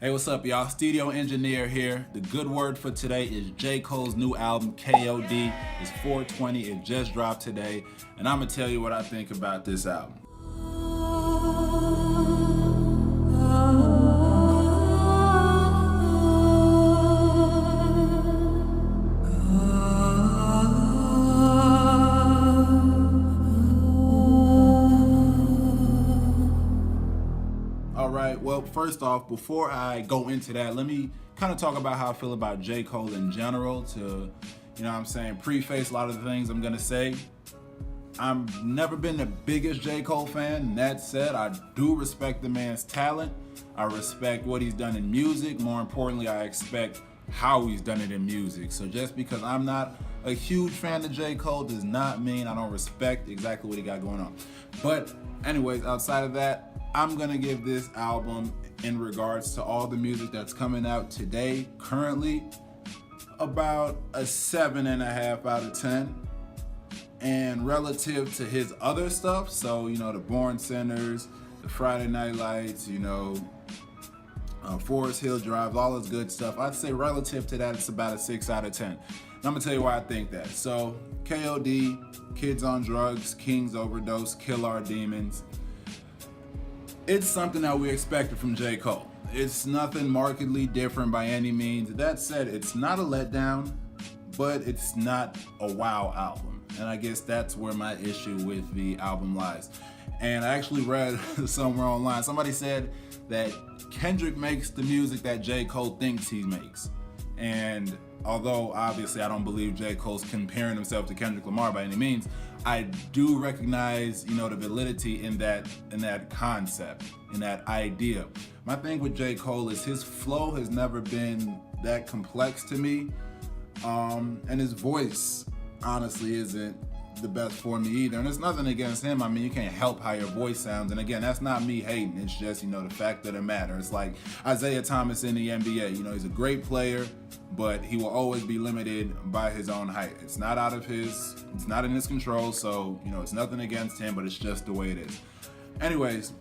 Hey, what's up, y'all? Studio Engineer here. The good word for today is J. Cole's new album, KOD. It's 420. It just dropped today. And I'm going to tell you what I think about this album. Well, first off, before I go into that, let me kind of talk about how I feel about J. Cole in general to, preface a lot of the things I'm going to say. I've never been the biggest J. Cole fan. That said, I do respect the man's talent. I respect what he's done in music. More importantly, I expect how he's done it in music. So just because I'm not a huge fan of J. Cole does not mean I don't respect exactly what he got going on. But anyways, outside of that, I'm gonna give this album, in regards to all the music that's coming out today, currently, about a 7.5 out of 10. And relative to his other stuff, so the Born Sinners, the Friday Night Lights, Forest Hill Drive, all this good stuff, I'd say relative to that, it's about a 6 out of 10. And I'm gonna tell you why I think that. So KOD, Kids on Drugs, Kings Overdose, Kill Our Demons. It's something that we expected from J. Cole. It's nothing markedly different by any means. That said, it's not a letdown, but it's not a wow album. And I guess that's where my issue with the album lies. And I actually read somewhere online, somebody said that Kendrick makes the music that J. Cole thinks he makes. And although obviously I don't believe J. Cole's comparing himself to Kendrick Lamar by any means, I do recognize, the validity in that concept, in that idea. My thing with J. Cole is his flow has never been that complex to me, and his voice honestly isn't the best for me either. And it's nothing against him. I mean, you can't help how your voice sounds. And again, that's not me hating. It's just, the fact of the matter. It's like Isaiah Thomas in the NBA. He's a great player, but he will always be limited by his own height. It's not in his control. So, it's nothing against him, but it's just the way it is. Anyways,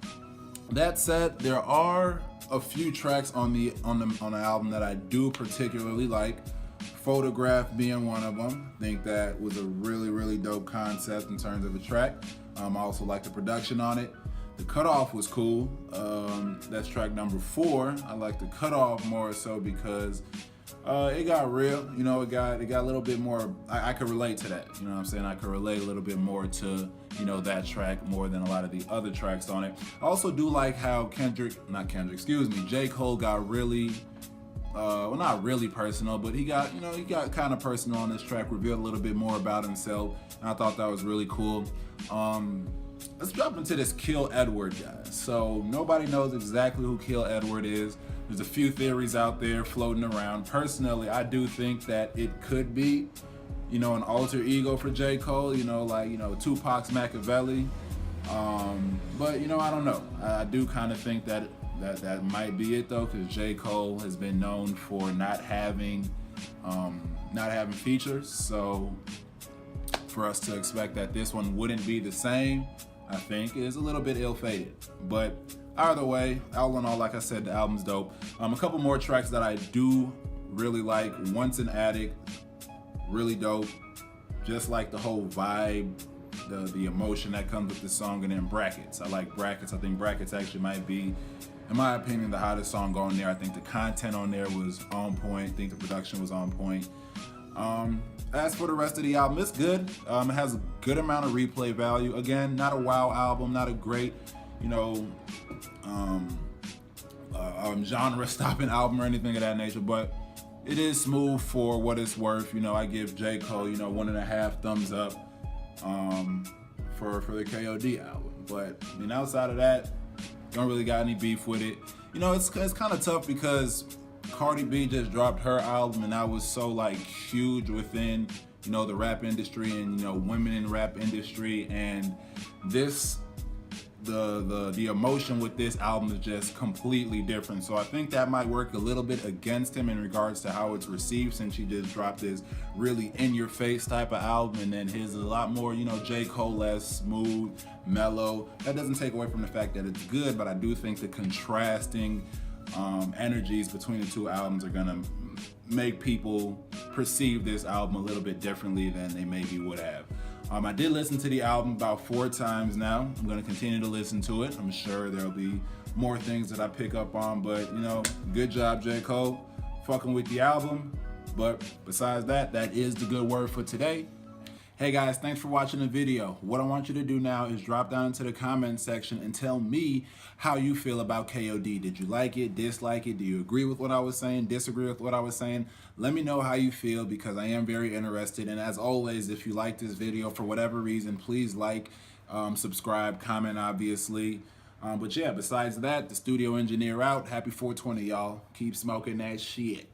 that said, there are a few tracks on the album that I do particularly like. Photograph being one of them. I think that was a really, really dope concept in terms of a track. I also like the production on it. The Cutoff was cool. That's track number 4. I like the Cutoff more so because it got real. It got a little bit more. I could relate to that. You know what I'm saying? I could relate a little bit more to that track more than a lot of the other tracks on it. I also do like how J. Cole got really. Well, not really personal, but he got kind of personal on this track, revealed a little bit more about himself, and I thought that was really cool. Let's jump into this Kill Edward guy. So nobody knows exactly who Kill Edward is. There's a few theories out there floating around. Personally, I do think that it could be, an alter ego for J. Cole, like Tupac's Machiavelli. But I don't know. I do kind of think that might be it though, because J. Cole has been known for not having features. So for us to expect that this one wouldn't be the same, I think is a little bit ill-fated. But either way, all in all, like I said, the album's dope. A couple more tracks that I do really like. Once an Addict, really dope. Just like the whole vibe, the emotion that comes with the song, and then Brackets. I like Brackets. I think Brackets actually might be, in my opinion, the hottest song on there. I think the content on there was on point. I think the production was on point. As for the rest of the album, it's good. It has a good amount of replay value. Again, not a wow album, not a great, genre-stopping album or anything of that nature, but it is smooth for what it's worth. I give J. Cole, 1.5 thumbs up for the KOD album. But outside of that, don't really got any beef with it. It's kind of tough because Cardi B just dropped her album, and that was so huge within the rap industry and women in rap industry, and the emotion with this album is just completely different. So I think that might work a little bit against him in regards to how it's received, since he just dropped this really in-your-face type of album, and then his is a lot more, J. Cole-less, smooth, mellow. That doesn't take away from the fact that it's good, but I do think the contrasting energies between the two albums are gonna make people perceive this album a little bit differently than they maybe would have. I did listen to the album about 4 times now. I'm gonna continue to listen to it. I'm sure there'll be more things that I pick up on, but you know, good job, J. Cole, fucking with the album. But besides that, that is the good word for today. Hey guys, thanks for watching the video. What I want you to do now is drop down into the comment section and tell me how you feel about KOD. Did you like it, dislike it? Do you agree with what I was saying, disagree with what I was saying? Let me know how you feel, because I am very interested. And as always, if you like this video for whatever reason, please like, subscribe, comment, obviously. But yeah, besides that, the studio engineer out. Happy 420, y'all. Keep smoking that shit.